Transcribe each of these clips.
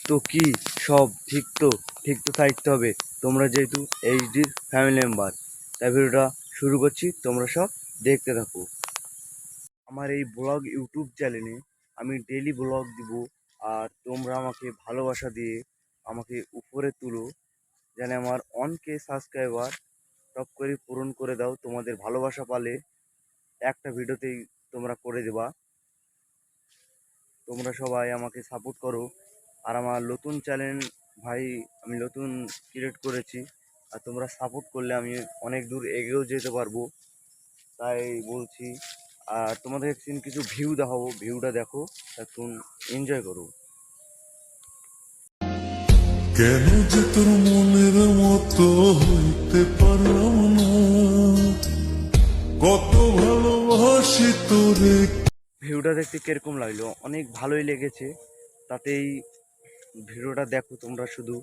তো কি সব ঠিক তো থাকতে হবে। তোমরা যেহেতু এইচডির ফ্যামিলি মেম্বার, তাই ভিডিওটা শুরু করছি, তোমরা সব দেখতে থাকো। আমার এই ব্লগ ইউটিউব চ্যানেলে আমি ডেইলি ব্লগ দিব, আর তোমরা আমাকে ভালোবাসা দিয়ে আমাকে উপরে তুলো, যেন আমার 1K সাবস্ক্রাইবার টপ করে পূরণ করে দাও। তোমাদের ভালোবাসা পালে একটা ভিডিওতেই তোমরা করে দেবা। তোমরা সবাই আমাকে সাপোর্ট করো। আর আমার নতুন চ্যানেল ভাই, আমি নতুন ক্রিয়েট করেছি, আর তোমরা সাপোর্ট করলে আমি অনেক দূর এগিয়েও যেতে পারবো, তাই বলছি। আর তোমাদের কিছু ভিউ দেখাবো, ভিউটা দেখো, এখন এনজয় করো। কেন যে তোর মনের মতো হইতে পারলাম না, কত ভালোবাসি তোরে। ভিডিওটা দেখতে কিরকম লাগলো? অনেক ভালোই লেগেছে, তাতেই ভিডিওটা দেখো তোমরা শুধু।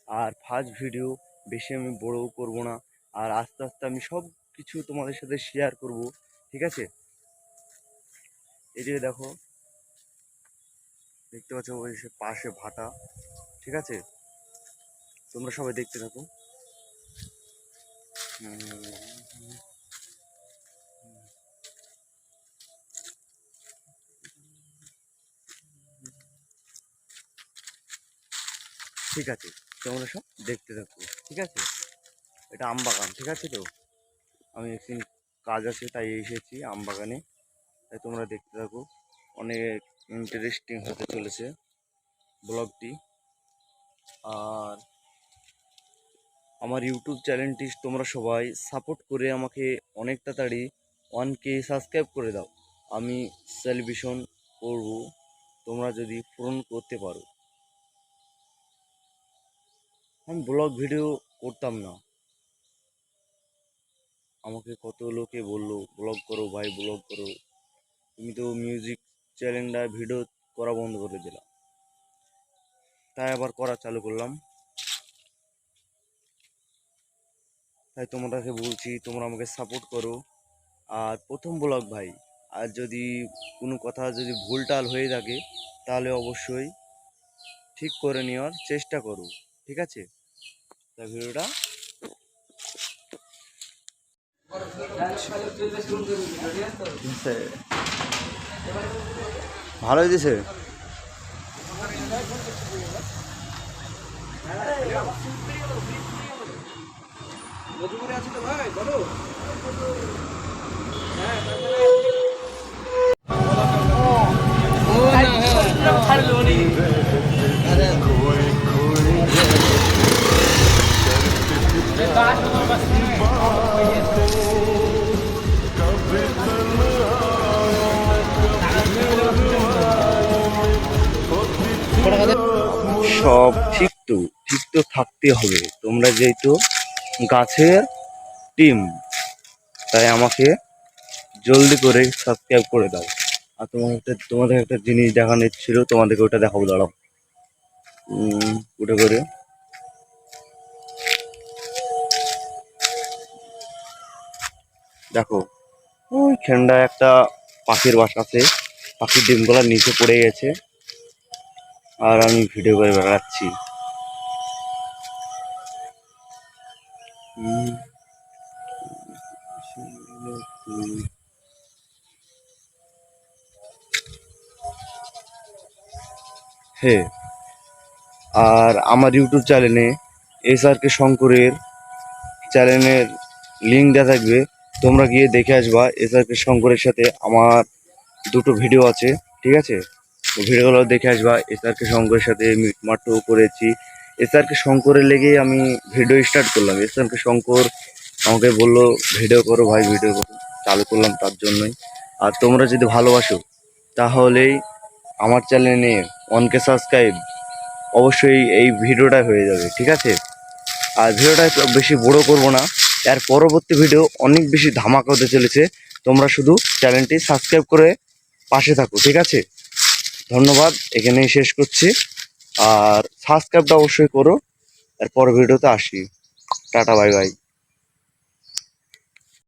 আর ফার্স্ট ভিডিও, বেশি আমি বড়ও করব না, আর আস্তে আস্তে আমি সব কিছু তোমাদের সাথে শেয়ার করব, ঠিক আছে? এই যে দেখো, দেখতে পাচ্ছ ওই সে পাশে ভাটা, ঠিক আছে? তোমরা সবাই দেখতে থাকো। ঠিক আছে, তোমরা সব দেখতে থাকো, ঠিক আছে? এটা আম বাগান, ঠিক আছে? তো আমি একদিন কাজ আছে তাই এসেছি আম বাগানে, তাই তোমরা দেখতে থাকো। অনেক ইন্টারেস্টিং হতে চলেছে ব্লগটি। আর আমার ইউটিউব চ্যানেলটি তোমরা সবাই সাপোর্ট করে আমাকে অনেক তাড়াতাড়ি 1K সাবস্ক্রাইব করে দাও। আমি সেলিব্রেশন করব, তোমরা যদি পূরণ করতে পারো। আমি ব্লগ ভিডিও করতাম না, আমাকে কত লোকে বললো ব্লগ করো ভাই, ব্লগ করো। তুমি তো মিউজিক চ্যানেলটা ভিডিও করা বন্ধ করে দিলা, তাই আবার করা চালু করলাম। তাই তোমাদেরকে বলছি, তোমরা আমাকে সাপোর্ট করো। আর প্রথম ব্লগ ভাই, আর যদি কোনো কথা যদি ভুলটাল হয়ে থাকে, তাহলে অবশ্যই ঠিক করে নেওয়ার চেষ্টা করো, ঠিক আছে? তা ভিডিওটা ভালোই দিছে। সব ঠিক তো থাকতে হবে। তোমরা যেহেতু গাছের টিম, তাই আমাকে জলদি করে সাবস্ক্রাইব করে দাও। আর তোমাদের একটা জিনিস দেখানোর ছিল, তোমাদেরকে ওটা দেখাবো, দাঁড়াও। ওটা করে দেখো, ওইখানটা একটা পাখির বাসা আছে, পাখির ডিমগুলো নিচে পড়ে গেছে, আর আমি ভিডিও করে বেড়াচ্ছি। হ্যাঁ, আর আমার ইউটিউব চ্যানেলে SRK শঙ্করের চ্যানেলের লিঙ্ক দেওয়া থাকবে, তোমরা গিয়ে দেখে আসবা। SRK শঙ্করের সাথে আমার দুটো ভিডিও আছে, ঠিক আছে? ভিডিওগুলো দেখে আসবা। SRK শঙ্করের সাথে মিটমাটও করেছি। SRK শঙ্করের লেগেই আমি ভিডিও স্টার্ট করলাম। SRK শঙ্কর আমাকে বললো ভিডিও করো ভাই, ভিডিও করো, চালু করলাম তার জন্যই। আর তোমরা যদি ভালোবাসো, তাহলেই আমার চ্যানেলে 1K সাবস্ক্রাইব অবশ্যই এই ভিডিওটা হয়ে যাবে, ঠিক আছে? আর ভিডিওটা বেশি বড় করব না, এর পরবর্তী ভিডিও অনেক বেশি ধামাকা হতে চলেছে। তোমরা শুধু চ্যানেলটি সাবস্ক্রাইব করে পাশে থাকো, ঠিক আছে? ধন্যবাদ, এখানেই শেষ করছি। আর সাবস্ক্রাইবটা অবশ্যই করো। আর পরের ভিডিওতে আসি। Tata, bye bye.